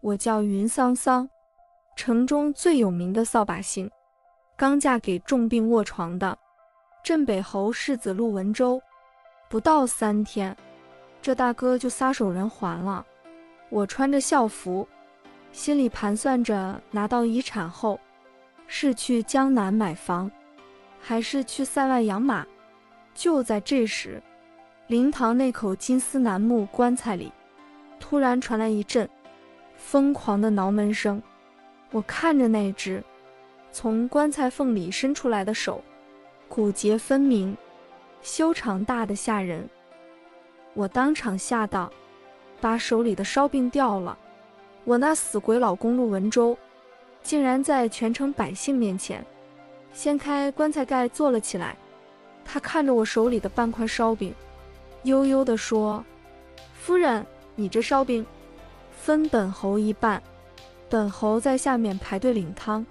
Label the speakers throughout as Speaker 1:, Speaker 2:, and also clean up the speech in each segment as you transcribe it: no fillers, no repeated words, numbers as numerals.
Speaker 1: 我叫云桑桑，城中最有名的扫把星，刚嫁给重病卧床的镇北侯世子陆文周。不到3天，这大哥就撒手人寰了。我穿着校服，心里盘算着拿到遗产后，是去江南买房，还是去塞外养马。就在这时，灵堂那口金丝楠木棺材里突然传来一阵疯狂的挠门声。我看着那只从棺材缝里伸出来的手，骨节分明，修长大的吓人。我当场吓到，把手里的烧饼掉了。我那死鬼老公陆文周竟然在全城百姓面前掀开棺材盖坐了起来。他看着我手里的半块烧饼，悠悠地说：“夫人，你这烧饼分本侯一半。”本侯在下面排队领汤，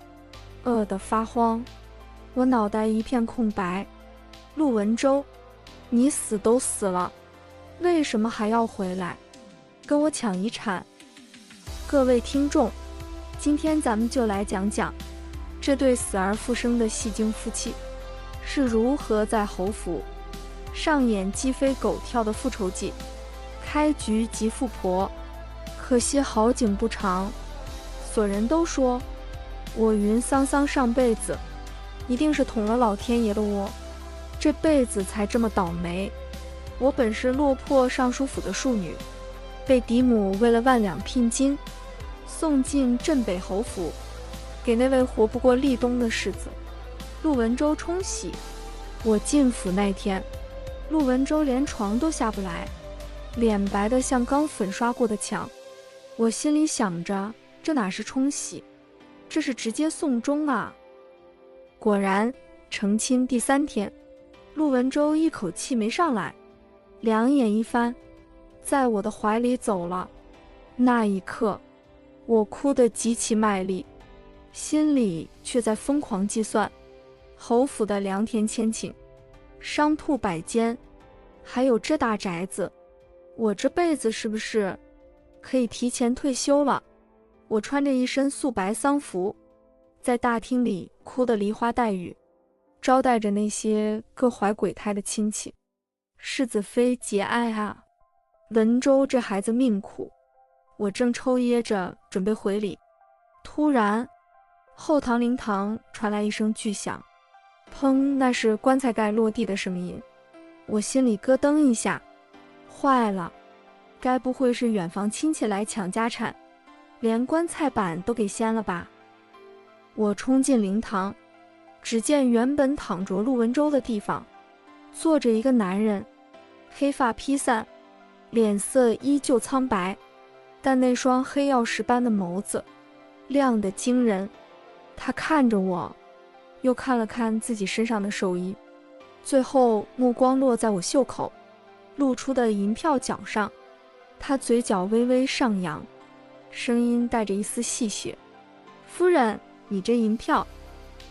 Speaker 1: 饿得发慌。我脑袋一片空白。陆文周，你死都死了，为什么还要回来跟我抢遗产？各位听众，今天咱们就来讲讲这对死而复生的戏精夫妻是如何在侯府上演鸡飞狗跳的复仇记。开局即富婆，可惜好景不长。所人都说我云桑桑上辈子一定是捅了老天爷的窝，这辈子才这么倒霉。我本是落魄尚书府的庶女，被嫡母为了万两聘金送进镇北侯府，给那位活不过立冬的世子陆文周冲喜。我进府那天，陆文周连床都下不来，脸白得像刚粉刷过的墙。我心里想着，这哪是冲喜，这是直接送终啊。果然，成亲第3天，陆文周一口气没上来，两眼一翻，在我的怀里走了。那一刻，我哭得极其卖力，心里却在疯狂计算侯府的良田千顷，商铺百间，还有这大宅子，我这辈子是不是可以提前退休了？我穿着一身素白丧服，在大厅里哭得梨花带雨，招待着那些各怀鬼胎的亲戚。世子妃节哀啊，文周这孩子命苦。我正抽噎着准备回礼，突然后堂灵堂传来一声巨响，砰，那是棺材盖落地的声音。我心里咯噔一下，坏了，该不会是远房亲戚来抢家产，连棺材板都给掀了吧？我冲进灵堂，只见原本躺着陆文周的地方坐着一个男人，黑发披散，脸色依旧苍白，但那双黑曜石般的眸子亮得惊人。他看着我，又看了看自己身上的寿衣，最后目光落在我袖口露出的银票角上。他嘴角微微上扬，声音带着一丝戏谑：“夫人，你这银票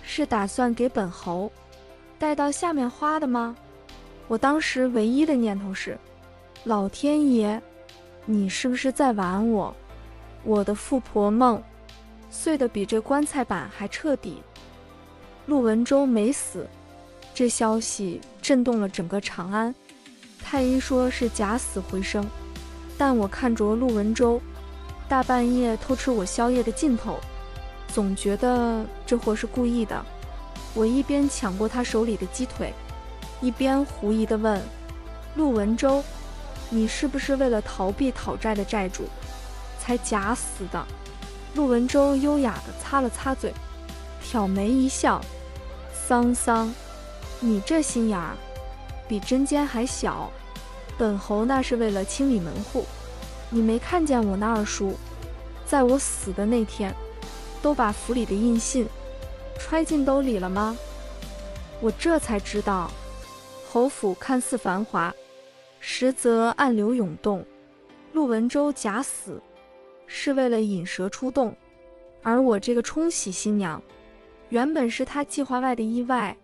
Speaker 1: 是打算给本侯带到下面花的吗？”我当时唯一的念头是，老天爷，你是不是在玩我？我的富婆梦碎得比这棺材板还彻底。陆文周没死，这消息震动了整个长安。太医说是假死回生，但我看着陆文周大半夜偷吃我宵夜的劲头，总觉得这货是故意的。我一边抢过他手里的鸡腿，一边狐疑地问：“陆文周，你是不是为了逃避讨债的债主才假死的？”陆文周优雅地擦了擦嘴，挑眉一笑：“桑桑，你这心眼儿比针尖还小。本侯那是为了清理门户，你没看见我那二叔在我死的那天都把府里的印信揣进兜里了吗？”我这才知道，侯府看似繁华，实则暗流涌动。陆文周假死是为了引蛇出洞，而我这个冲喜新娘原本是他计划外的意外。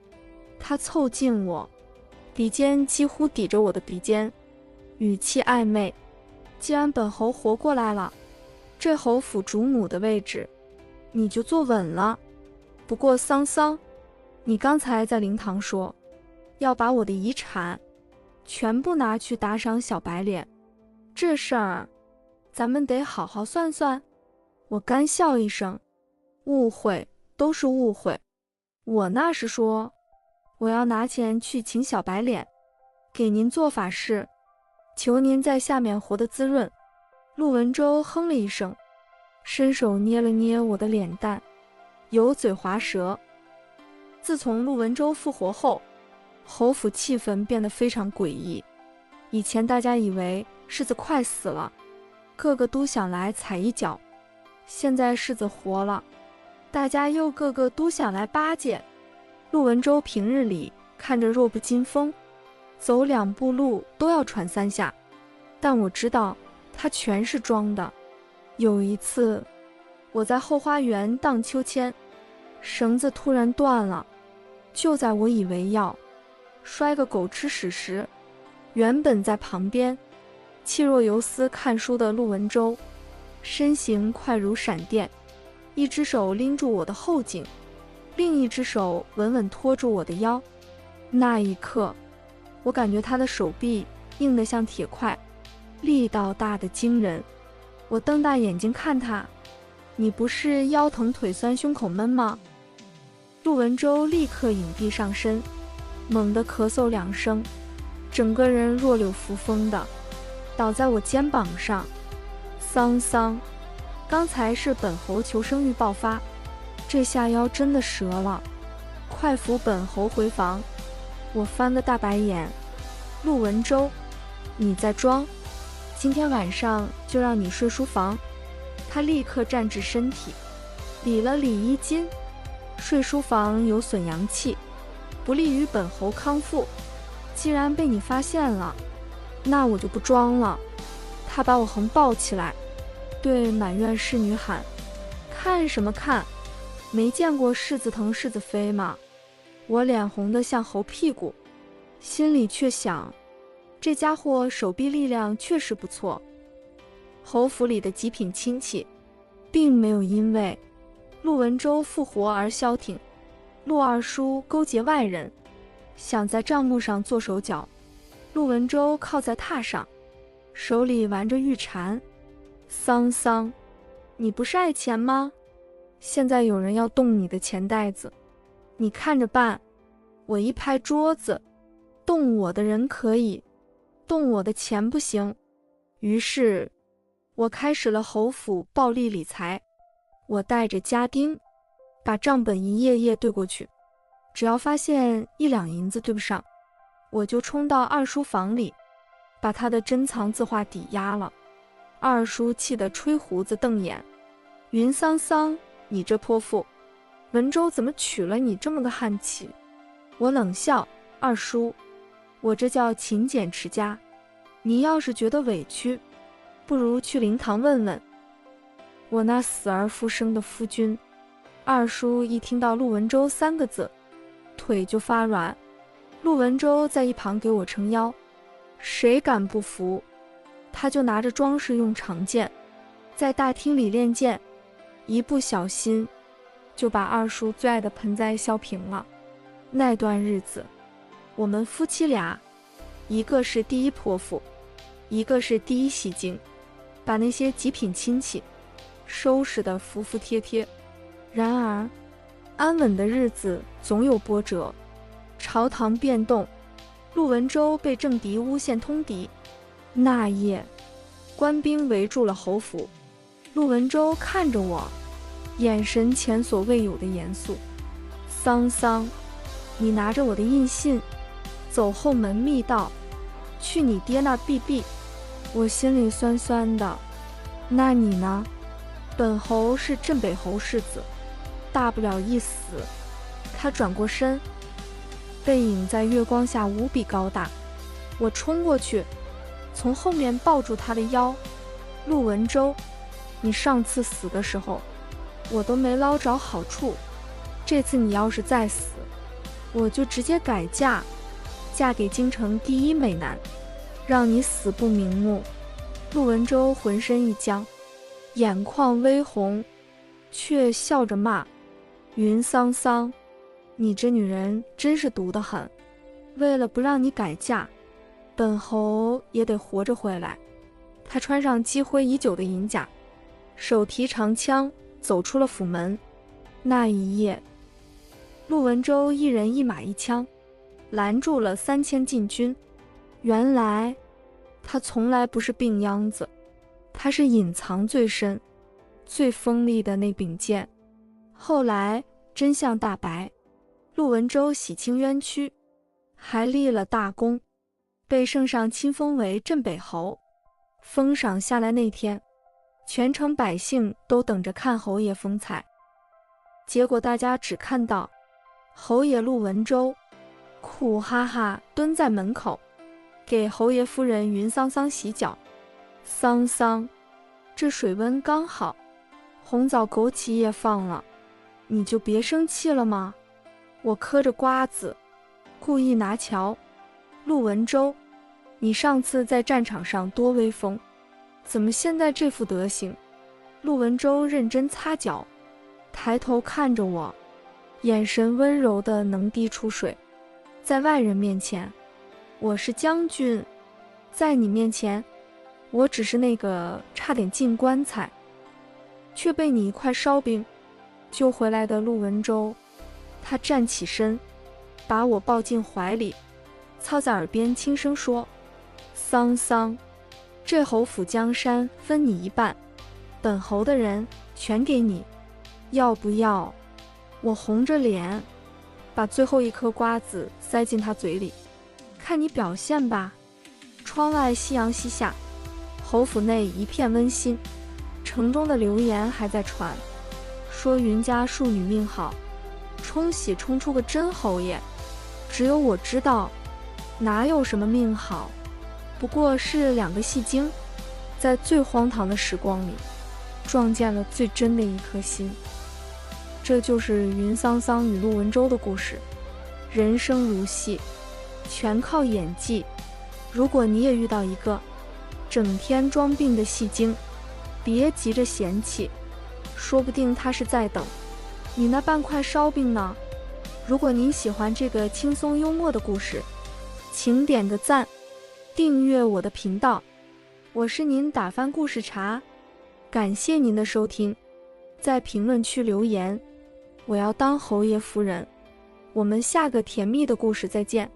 Speaker 1: 他凑近我，鼻尖几乎抵着我的鼻尖，语气暧昧：“既然本侯活过来了，这侯府主母的位置，你就坐稳了。不过桑桑，你刚才在灵堂说，要把我的遗产全部拿去打赏小白脸，这事儿咱们得好好算算。我干笑一声，误会都是误会，我那是说，我要拿钱去请小白脸，给您做法事，求您在下面活得滋润。陆文舟哼了一声，伸手捏了捏我的脸蛋，油嘴滑舌。自从陆文舟复活后，侯府气氛变得非常诡异。以前大家以为世子快死了，个个都想来踩一脚，现在世子活了，大家又个个都想来巴结。陆文舟平日里看着弱不禁风，走2步路都要喘3下，但我知道他全是装的。有一次我在后花园荡秋千，绳子突然断了，就在我以为要摔个狗吃屎时，原本在旁边气若游丝看书的陆文舟身形快如闪电，一只手拎住我的后颈，另一只手稳稳拖住我的腰。那一刻，我感觉他的手臂硬得像铁块，力道大得惊人。我瞪大眼睛看他，你不是腰疼腿酸胸口闷吗？陆文舟立刻隐蔽上身，猛地咳嗽2声，整个人弱柳扶风的倒在我肩膀上。桑桑，刚才是本侯求生欲爆发，这下腰真的折了，快扶本侯回房。我翻个大白眼，陆文舟，你在装？今天晚上就让你睡书房。他立刻站直身体，理了理衣襟，睡书房有损阳气，不利于本侯康复。既然被你发现了，那我就不装了。他把我横抱起来，对满院侍女喊：看什么看？没见过柿子疼柿子飞吗？我脸红得像猴屁股，心里却想，这家伙手臂力量确实不错。侯府里的极品亲戚并没有因为陆文舟复活而消停。陆二叔勾结外人，想在账目上做手脚。陆文舟靠在榻上，手里玩着玉蝉。桑桑，你不是爱钱吗？现在有人要动你的钱袋子，你看着办。我一拍桌子，动我的人可以，动我的钱不行。于是我开始了侯府暴力理财。我带着家丁把账本一页页对过去，只要发现1两银子对不上，我就冲到二叔房里，把他的珍藏字画抵押了。二叔气得吹胡子瞪眼，云桑桑，你这泼妇，文舟怎么娶了你这么个汉妻？我冷笑，二叔，我这叫勤俭持家，你要是觉得委屈，不如去灵堂问问我那死而复生的夫君。二叔一听到陆文舟3个字，腿就发软。陆文舟在一旁给我撑腰，谁敢不服，他就拿着装饰用长剑在大厅里练剑，一不小心就把二叔最爱的盆栽削平了。那段日子，我们夫妻俩，一个是第一泼妇，一个是第一戏精，把那些极品亲戚收拾得服服帖帖。然而安稳的日子总有波折，朝堂变动，陆文舟被政敌诬陷通敌。那夜官兵围住了侯府，陆文舟看着我，眼神前所未有的严肃。桑桑，你拿着我的印信走后门密道，去你爹那避避。我心里酸酸的。那你呢？本侯是镇北侯世子，大不了一死。他转过身，背影在月光下无比高大。我冲过去，从后面抱住他的腰。陆文舟，你上次死的时候，我都没捞着好处，这次你要是再死，我就直接改嫁，嫁给京城第一美男，让你死不瞑目。陆文舟浑身一僵，眼眶微红，却笑着骂：云桑桑，你这女人真是毒得很，为了不让你改嫁，本侯也得活着回来。他穿上积灰已久的银甲，手提长枪走出了府门。那一夜，陆文周一人一马一枪，拦住了3000禁军。原来他从来不是病秧子，他是隐藏最深、最锋利的那柄剑。后来真相大白，陆文周洗清冤屈，还立了大功，被圣上亲封为镇北侯。封赏下来那天，全城百姓都等着看侯爷风采，结果大家只看到侯爷陆文周苦哈哈蹲在门口，给侯爷夫人云桑桑洗脚。桑桑，这水温刚好，红枣枸杞也放了，你就别生气了吗？我嗑着瓜子，故意拿瞧。陆文周，你上次在战场上多威风，怎么现在这副德行？陆文周认真擦脚，抬头看着我，眼神温柔的能滴出水。在外人面前，我是将军；在你面前，我只是那个差点进棺材，却被你一块烧饼救回来的陆文周。他站起身，把我抱进怀里，操在耳边轻声说：桑桑，这侯府江山分你一半，本侯的人全给你，要不要？我红着脸，把最后一颗瓜子塞进他嘴里，看你表现吧。窗外夕阳西下，侯府内一片温馨，城中的流言还在传，说云家庶女命好，冲喜冲出个真侯爷。只有我知道，哪有什么命好，不过是2个戏精在最荒唐的时光里撞见了最真的一颗心。这就是云桑桑与陆文周的故事。人生如戏，全靠演技。如果你也遇到一个整天装病的戏精，别急着嫌弃，说不定他是在等你那半块烧饼呢。如果您喜欢这个轻松幽默的故事，请点个赞，订阅我的频道。我是您打翻故事茶，感谢您的收听。在评论区留言，我要当侯爷夫人。我们下个甜蜜的故事再见。